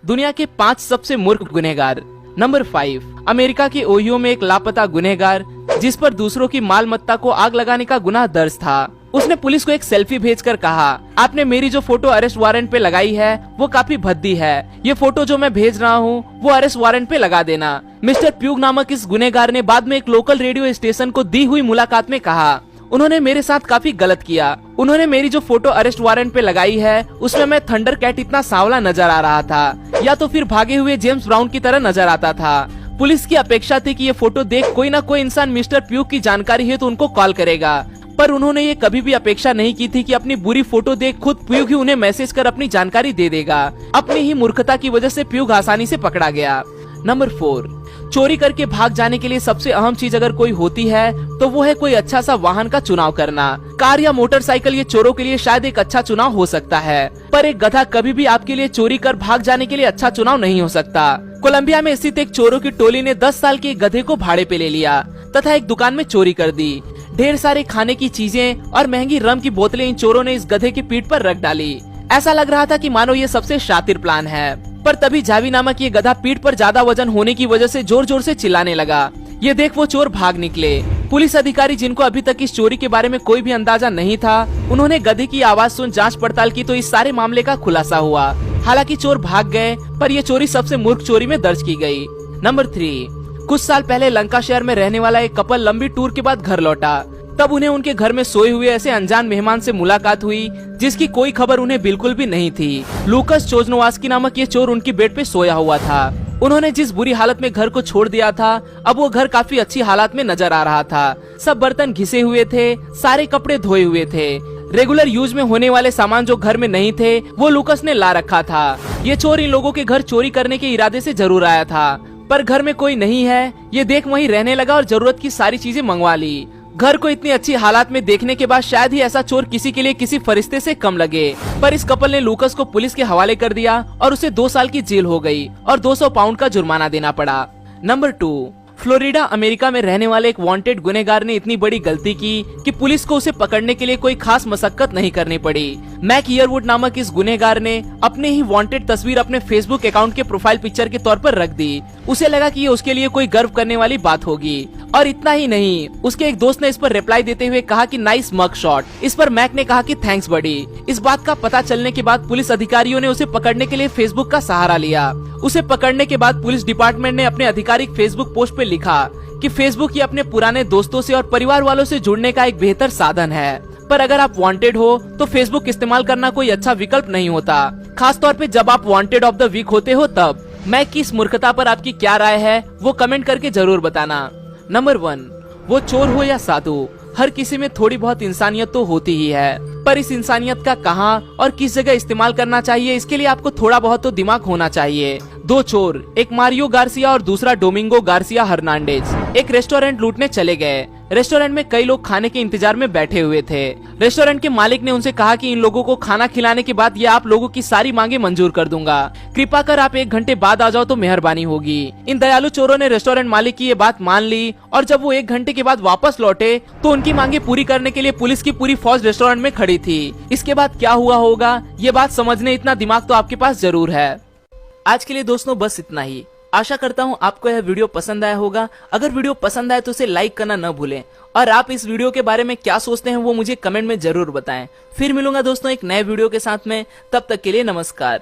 दुनिया के 5 सबसे मूर्ख गुनहगार। नंबर 5, अमेरिका के ओहियो में एक लापता गुनहगार जिस पर दूसरों की मालमत्ता को आग लगाने का गुनाह दर्ज था। उसने पुलिस को एक सेल्फी भेजकर कहा, आपने मेरी जो फोटो अरेस्ट वारंट पे लगाई है वो काफी भद्दी है। ये फोटो जो मैं भेज रहा हूँ वो अरेस्ट वारंट पे लगा देना। मिस्टर प्यूग नामक इस गुनहगार ने बाद में एक लोकल रेडियो स्टेशन को दी हुई मुलाकात में कहा, उन्होंने मेरे साथ काफी गलत किया। उन्होंने मेरी जो फोटो अरेस्ट वारंट पे लगाई है उसमें मैं थंडर कैट इतना सांवला नजर आ रहा था या तो फिर भागे हुए जेम्स ब्राउन की तरह नजर आता था। पुलिस की अपेक्षा थी कि ये फोटो देख कोई ना कोई इंसान मिस्टर प्यूग की जानकारी है तो उनको कॉल करेगा, पर उन्होंने ये कभी भी अपेक्षा नहीं की थी कि अपनी बुरी फोटो देख खुद प्यूग ही उन्हें मैसेज कर अपनी जानकारी दे देगा। अपनी ही मूर्खता की वजह से प्यूग आसानी से पकड़ा गया। नंबर 4, चोरी करके भाग जाने के लिए सबसे अहम चीज अगर कोई होती है तो वो है कोई अच्छा सा वाहन का चुनाव करना। कार या मोटरसाइकिल ये चोरों के लिए शायद एक अच्छा चुनाव हो सकता है, पर एक गधा कभी भी आपके लिए चोरी कर भाग जाने के लिए अच्छा चुनाव नहीं हो सकता। कोलंबिया में स्थित एक चोरों की टोली ने 10 साल के एक गधे को भाड़े पे ले लिया तथा एक दुकान में चोरी कर दी। ढेर सारे खाने की चीजें और महंगी रम की बोतलें इन चोरों ने इस गधे की पीठ पर रख डाली। ऐसा लग रहा था कि मानो ये सबसे शातिर प्लान है, पर तभी जावी नामक ये गधा पीठ पर ज्यादा वजन होने की वजह से जोर जोर से चिल्लाने लगा। ये देख वो चोर भाग निकले। पुलिस अधिकारी जिनको अभी तक इस चोरी के बारे में कोई भी अंदाजा नहीं था, उन्होंने गधे की आवाज सुन जांच पड़ताल की तो इस सारे मामले का खुलासा हुआ। हालांकि चोर भाग गए, पर यह चोरी सबसे मूर्ख चोरी में दर्ज की गई। नंबर 3, कुछ साल पहले लंकाशायर में रहने वाला एक कपल लंबी टूर के बाद घर लौटा। तब उन्हें उनके घर में सोए हुए ऐसे अनजान मेहमान से मुलाकात हुई जिसकी कोई खबर उन्हें बिल्कुल भी नहीं थी। लूकस चोजनोवास्की नामक ये चोर उनकी बेड पे सोया हुआ था। उन्होंने जिस बुरी हालत में घर को छोड़ दिया था, अब वो घर काफी अच्छी हालत में नजर आ रहा था। सब बर्तन घिसे हुए थे, सारे कपड़े धोए हुए थे। रेगुलर यूज में होने वाले सामान जो घर में नहीं थे वो लूकस ने ला रखा था। ये चोर इन लोगों के घर चोरी करने के इरादे से जरूर आया था, पर घर में कोई नहीं है ये देख वहीं रहने लगा और जरूरत की सारी चीजें मंगवा ली। घर को इतनी अच्छी हालात में देखने के बाद शायद ही ऐसा चोर किसी के लिए किसी फरिश्ते से कम लगे, पर इस कपल ने लूकस को पुलिस के हवाले कर दिया और उसे 2 साल की जेल हो गई और 200 पाउंड का जुर्माना देना पड़ा। नंबर 2, फ्लोरिडा अमेरिका में रहने वाले एक वांटेड गुनहगार ने इतनी बड़ी गलती की कि पुलिस को उसे पकड़ने के लिए कोई खास मशक्कत नहीं करनी पड़ी। मैक ईयरवुड नामक इस गुनहगार ने अपने ही वांटेड तस्वीर अपने फेसबुक अकाउंट के प्रोफाइल पिक्चर के तौर पर रख दी। उसे लगा कि ये उसके लिए कोई गर्व करने वाली बात होगी, और इतना ही नहीं, उसके एक दोस्त ने इस पर रिप्लाई देते हुए कहा कि नाइस मग शॉट। इस पर मैक ने कहा कि थैंक्स बडी। इस बात का पता चलने के बाद पुलिस अधिकारियों ने उसे पकड़ने के लिए फेसबुक का सहारा लिया। उसे पकड़ने के बाद पुलिस डिपार्टमेंट ने अपने आधिकारिक फेसबुक पोस्ट पे लिखा कि फेसबुक ही अपने पुराने दोस्तों से और परिवार वालों से जुड़ने का एक बेहतर साधन है, पर अगर आप वांटेड हो तो फेसबुक इस्तेमाल करना कोई अच्छा विकल्प नहीं होता, खास तौर पे जब आप वांटेड ऑफ द वीक होते हो तब। मैक की इस मूर्खता पर आपकी क्या राय है वो कमेंट करके जरूर बताना। नंबर 1, वो चोर हो या साधु, हर किसी में थोड़ी बहुत इंसानियत तो होती ही है, पर इस इंसानियत का कहाँ और किस जगह इस्तेमाल करना चाहिए इसके लिए आपको थोड़ा बहुत तो दिमाग होना चाहिए। 2 चोर, एक मारियो गार्सिया और दूसरा डोमिंगो गार्सिया हर्नांडेज, एक रेस्टोरेंट लूटने चले गए। रेस्टोरेंट में कई लोग खाने के इंतजार में बैठे हुए थे। रेस्टोरेंट के मालिक ने उनसे कहा कि इन लोगों को खाना खिलाने के बाद ये आप लोगों की सारी मांगे मंजूर कर दूंगा, कृपा कर आप 1 घंटे बाद आ जाओ तो मेहरबानी होगी। इन दयालु चोरों ने रेस्टोरेंट मालिक की ये बात मान ली और जब वो 1 घंटे के बाद वापस लौटे तो उनकी मांगे पूरी करने के लिए पुलिस की पूरी फौज रेस्टोरेंट में खड़ी थी। इसके बाद क्या हुआ होगा ये बात समझने इतना दिमाग तो आपके पास जरूर है। आज के लिए दोस्तों बस इतना ही। आशा करता हूँ आपको यह वीडियो पसंद आया होगा। अगर वीडियो पसंद आए तो उसे लाइक करना न भूलें, और आप इस वीडियो के बारे में क्या सोचते हैं वो मुझे कमेंट में जरूर बताएं। फिर मिलूंगा दोस्तों एक नए वीडियो के साथ में, तब तक के लिए नमस्कार।